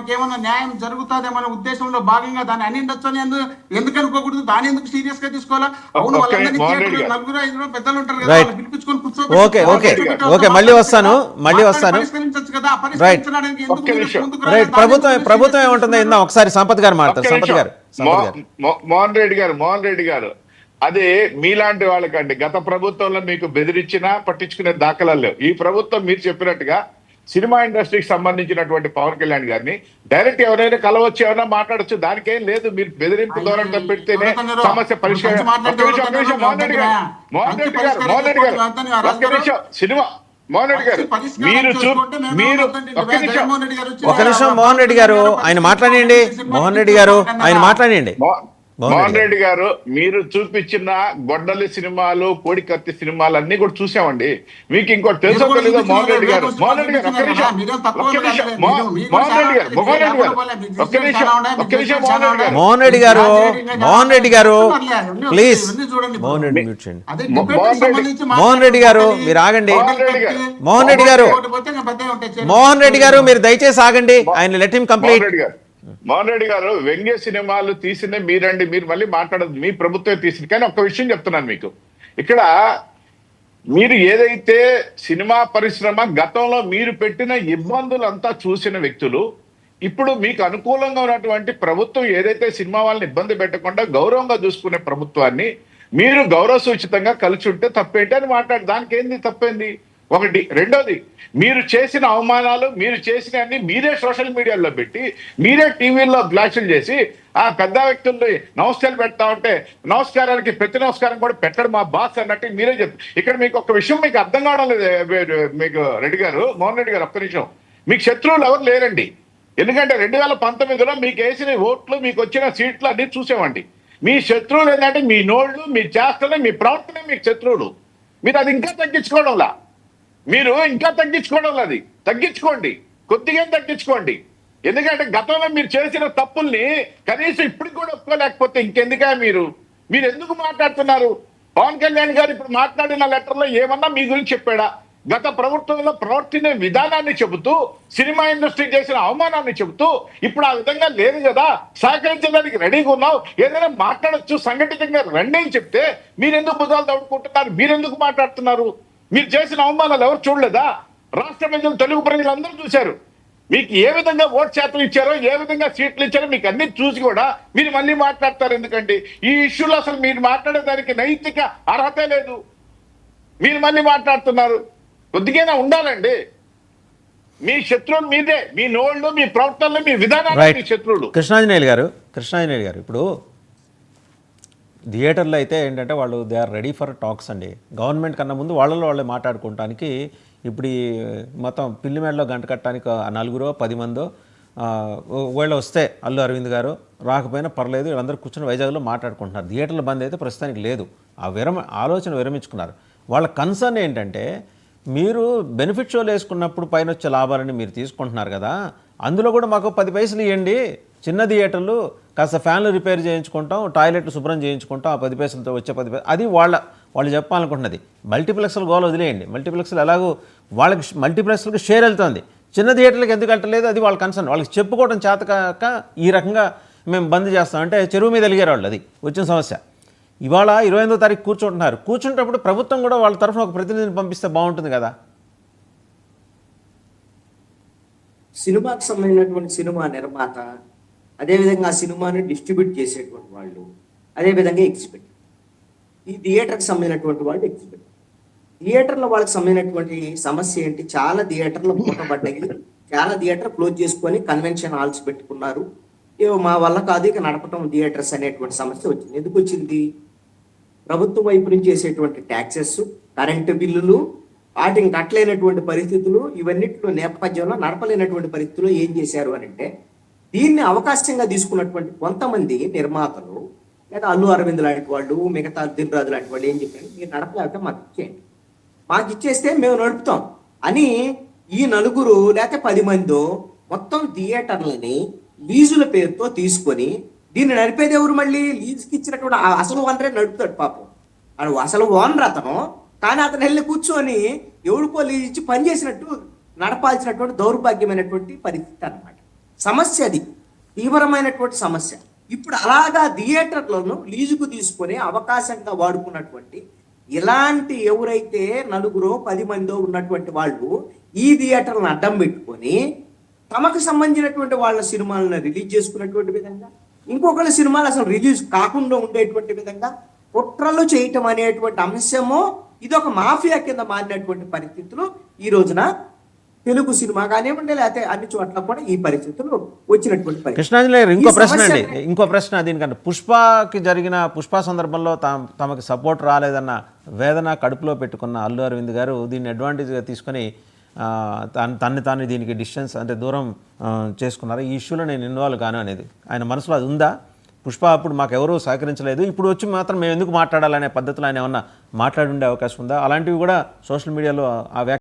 వాళ్ళకి ఏమైనా న్యాయం జరుగుతుందేమనే ఉద్దేశంలో భాగంగా దాన్ని అనిండొచ్చు అని ఎందుకు అనుకోకూడదు? దాన్ని ఎందుకు సీరియస్ గా తీసుకోవాలా? అవును, వాళ్ళందరినీ థియేటర్ నలుగురు ఐదుగురు పెద్దలు ఉంటారు కదా, వాళ్ళు పిలిపించుకొని కూర్చోబెట్టి మళ్ళీ వస్తాను పరిష్కరించవచ్చు కదా. పరిష్కరించడానికి ఎందుకు మీరు ముందుకు రైట్. ప్రభుత్వం ఏమంటుందో ఇందా ఒకసారి సంపత్ గారు మాట్లాడతారు. మోహన్ రెడ్డి గారు అదే మీలాంటి వాళ్ళకండి గత ప్రభుత్వంలో మీకు బెదిరించినా పట్టించుకునే దాఖలాలు లేవు. ఈ ప్రభుత్వం మీరు చెప్పినట్టుగా సినిమా ఇండస్ట్రీకి సంబంధించినటువంటి పవన్ కళ్యాణ్ గారిని డైరెక్ట్ ఎవరైనా కలవచ్చు, ఎవరైనా మాట్లాడచ్చు, దానికేం లేదు. మీరు బెదిరింపు ధోరణితో పెడితేనే సమస్య పరిష్కారం. మోహన్ రెడ్డి గారు సినిమా మోహన్ రెడ్డి గారు ఒక నిమిషం మోహన్ రెడ్డి గారు ఆయన మాట్లాడండి. మోహన్ రెడ్డి గారు మీరు చూపించిన గొడ్డలి సినిమాలు, కోడికత్తి సినిమాలు అన్ని కూడా చూసామండి. మీకు ఇంకోటి తెలుసో తెలీదో మోహన్ రెడ్డి గారు ప్లీజ్ మోహన్ రెడ్డి గారు మీరు ఆగండి. మోహన్ రెడ్డి గారు మీరు దయచేసి ఆగండి. ఆయన let him complete. Mohan Reddy గారు వ్యంగ్య సినిమాలు తీసిన మీరండి, మీరు మళ్ళీ మాట్లాడదు, మీ ప్రభుత్వమే తీసింది. కానీ ఒక్క విషయం చెప్తున్నాను మీకు, ఇక్కడ మీరు ఏదైతే సినిమా పరిశ్రమ గతంలో మీరు పెట్టిన ఇబ్బందులంతా చూసిన వ్యక్తులు, ఇప్పుడు మీకు అనుకూలంగా ఉన్నటువంటి ప్రభుత్వం ఏదైతే సినిమా వాళ్ళని ఇబ్బంది పెట్టకుండా గౌరవంగా చూసుకునే ప్రభుత్వాన్ని మీరు గౌరవ సూచితంగా కలిసి ఉంటే తప్పేంటి అని మాట్లాడు. దానికి ఏంది తప్పేంది? ఒకటి. రెండోది, మీరు చేసిన అవమానాలు, మీరు చేసిన అన్ని మీరే సోషల్ మీడియాలో పెట్టి, మీరే టీవీల్లో బ్లాస్టులు చేసి ఆ పెద్ద వ్యక్తుల్ని నమస్కారాలు పెడతా ఉంటే నమస్కారానికి ప్రతి నమస్కారం కూడా పెట్టడం మా బాస్ అన్నట్టు మీరే చెప్పి, ఇక్కడ మీకు ఒక విషయం మీకు అర్థం కావడం లేదు మీకు రెడ్డి గారు, మోహన్ రెడ్డి గారు, ఒక్క నిమిషం. మీకు శత్రువులు ఎవరు లేరండి. ఎందుకంటే 2019లో మీకు వేసిన ఓట్లు, మీకు వచ్చిన సీట్లు అన్ని చూసామండి. మీ శత్రువులు ఏంటంటే మీ నోళ్ళు, మీ చేష్టలే, మీ ప్రవర్తనే మీకు శత్రువులు. మీరు అది ఇంకా తగ్గించుకోవడంలా, అది తగ్గించుకోండి, కొద్దిగా తగ్గించుకోండి. ఎందుకంటే గతంలో మీరు చేసిన తప్పుల్ని కనీసం ఇప్పటికి కూడా ఒప్పుకోలేకపోతే ఇంకెందుకా మీరు ఎందుకు మాట్లాడుతున్నారు? పవన్ కళ్యాణ్ గారు ఇప్పుడు మాట్లాడిన లెటర్లో ఏమన్నా మీ గురించి చెప్పాడా? గత ప్రభుత్వంలో ప్రవర్తించే విధానాన్ని చెబుతూ, సినిమా ఇండస్ట్రీ చేసిన అవమానాన్ని చెబుతూ, ఇప్పుడు ఆ విధంగా లేదు కదా, సహకరించడానికి రెడీగా ఉన్నావు, ఏదైనా మాట్లాడచ్చు, సంఘటితంగా రండి అని చెప్తే మీరెందుకు బుధాలు తవ్వుకుంటున్నారు? మీరెందుకు మాట్లాడుతున్నారు? మీరు చేసిన అవమానాలు ఎవరు చూడలేదా? రాష్ట్ర ప్రజలు, తెలుగు ప్రజలందరూ చూశారు. మీకు ఏ విధంగా ఓట్ శాతం ఇచ్చారో, ఏ విధంగా సీట్లు ఇచ్చారో మీకు అన్ని చూసి కూడా మీరు మళ్ళీ మాట్లాడతారు. ఎందుకంటే ఈ ఇష్యూలో అసలు మీరు మాట్లాడేదానికి నైతిక అర్హత లేదు. మీరు మళ్ళీ మాట్లాడుతున్నారు. కొద్దిగా ఉండాలండి. మీ శత్రువులు మీదే, మీ నోళ్ళు, మీ ప్రవర్తనలు, మీ విధానాలు మీ శత్రువులు. కృష్ణాంజనేయులు గారు ఇప్పుడు థియేటర్లో అయితే ఏంటంటే వాళ్ళు they are ready for tax అండి. గవర్నమెంట్ కన్నా ముందు వాళ్ళే మాట్లాడుకోవటానికి ఇప్పుడు ఈ మొత్తం పిల్లి మేడలో గంట కట్టడానికి 4-10 మందో ఒకవేళ వస్తే అల్లు అరవింద్ గారు రాకపోయినా పర్లేదు, వీళ్ళందరూ కూర్చొని వైజాగ్లో మాట్లాడుకుంటున్నారు. థియేటర్ల బంద్ అయితే ప్రస్తుతానికి లేదు. ఆలోచన విరమించుకున్నారు. వాళ్ళ కన్సర్న్ ఏంటంటే మీరు బెనిఫిట్ షోలు వేసుకున్నప్పుడు పైన వచ్చే లాభాలని మీరు తీసుకుంటున్నారు కదా, అందులో కూడా మాకు 10 పైసలు ఇవ్వండి. చిన్న థియేటర్లు కాస్త ఫ్యాన్లు రిపేర్ చేయించుకుంటాం, టాయిలెట్లు శుభ్రం చేయించుకుంటాం, ఆ 10 పైసలతో వచ్చే 10 పైసలు అది వాళ్ళు చెప్పాలనుకుంటున్నది. మల్టీప్లెక్స్లు గోల వదిలేయండి. మల్టీప్లెక్స్లు ఎలాగో వాళ్ళకి మల్టీప్లెక్స్లకు షేర్ వెళ్తుంది, చిన్న థియేటర్లకు ఎందుకు వెళ్ళలేదు? అది వాళ్ళ కన్సర్న్. వాళ్ళకి చెప్పుకోవడం చేతకాక ఈ రకంగా మేము బంద్ చేస్తాం అంటే చెరువు మీద వెలిగారు వాళ్ళు. అది వచ్చిన సమస్య. ఇవాళ 28వ తారీఖు కూర్చుంటప్పుడు ప్రభుత్వం కూడా వాళ్ళ తరఫున ఒక ప్రతినిధిని పంపిస్తే బాగుంటుంది కదా. సినిమాకి సంబంధించినటువంటి సినిమా నిర్మాత, అదేవిధంగా ఆ సినిమాని డిస్ట్రిబ్యూట్ చేసేటువంటి వాళ్ళు, అదేవిధంగా ఎగ్జిబిట్, ఈ థియేటర్కి సంబంధించినటువంటి వాళ్ళు ఎగ్జిబిట్. థియేటర్లో వాళ్ళకి సంబంధించినటువంటి సమస్య ఏంటి? చాలా థియేటర్లు మూతపడ్డాయి, చాలా థియేటర్ క్లోజ్ చేసుకొని కన్వెన్షన్ హాల్స్ పెట్టుకున్నారు. మా వల్ల కాదు ఇక నడపటం థియేటర్స్ అనేటువంటి సమస్య వచ్చింది. ఎందుకు వచ్చింది? ప్రభుత్వం వైపు నుంచి చేసేటువంటి ట్యాక్సెస్, కరెంటు బిల్లులు, వాటిని కట్టలేనటువంటి పరిస్థితులు, ఇవన్నిట్లో నేపథ్యంలో నడపలేనటువంటి పరిస్థితుల్లో ఏం చేశారు అని అంటే, దీన్ని అవకాశంగా తీసుకున్నటువంటి కొంతమంది నిర్మాతలు లేదా అల్లు అరవింద్ లాంటి వాళ్ళు, మిగతా దిల్ రాజు లాంటి వాళ్ళు ఏం చెప్పారు, మీరు నడపలేకపోతే మాకు ఇచ్చేయండి, మాకు ఇచ్చేస్తే మేము నడుపుతాం అని ఈ 4 లేకపోతే 10 మందో మొత్తం థియేటర్లని లీజుల పేరుతో తీసుకొని, దీన్ని నడిపేది ఎవరు? మళ్ళీ లీజుకి ఇచ్చినటువంటి అసలు ఓనరే నడుపుతాడు పాపం. అసలు ఓనర్ అతను, కానీ అతను వెళ్ళి కూర్చొని ఎవరికో లీజ్ ఇచ్చి పనిచేసినట్టు నడపాల్సినటువంటి దౌర్భాగ్యమైనటువంటి పరిస్థితి అన్నమాట. సమస్య అది తీవ్రమైనటువంటి సమస్య. ఇప్పుడు అలాగా థియేటర్లను లీజుకు తీసుకొని అవకాశంగా వాడుకున్నటువంటి ఇలాంటి ఎవరైతే 9-10 మందో ఉన్నటువంటి వాళ్ళు ఈ థియేటర్లను అడ్డం పెట్టుకొని తమకు సంబంధించినటువంటి వాళ్ళ సినిమాలను రిలీజ్ చేసుకున్నటువంటి విధంగా, ఇంకొకళ్ళ సినిమాలు అసలు రిలీజ్ కాకుండా ఉండేటువంటి విధంగా కుట్రలు చేయటం అనేటువంటి అంశము ఇదొక మాఫియా కింద మారినటువంటి పరిస్థితులు ఈ రోజున తెలుగు సినిమా కానివ్వండి, లేకపోతే అన్ని చోట్ల కూడా ఈ పరిస్థితులు వచ్చినటువంటి పరిస్థితి. కృష్ణాంజలి గారు, ఇంకో ఈ ప్రశ్న అండి, సమస్య- ఇంకో ప్రశ్న దీనికంటే పుష్పకి జరిగిన పుష్ప సందర్భంలో తమకి సపోర్ట్ రాలేదన్న వేదన కడుపులో పెట్టుకున్న అల్లు అరవింద్ గారు దీన్ని అడ్వాంటేజ్గా తీసుకొని తన్ని తాను దీనికి డిస్టెన్స్ అంటే దూరం చేసుకున్నారు. ఈ ఇష్యూలో నేను ఇన్వాల్వ్ కాను అనేది ఆయన మనసులో అది ఉందా? పుష్ప అప్పుడు మాకు ఎవరూ సహకరించలేదు, ఇప్పుడు వచ్చి మాత్రం మేము ఎందుకు మాట్లాడాలనే పద్ధతిలో ఆయన ఏమన్నా మాట్లాడి ఉండే అవకాశం ఉందా? అలాంటివి కూడా సోషల్ మీడియాలో ఆ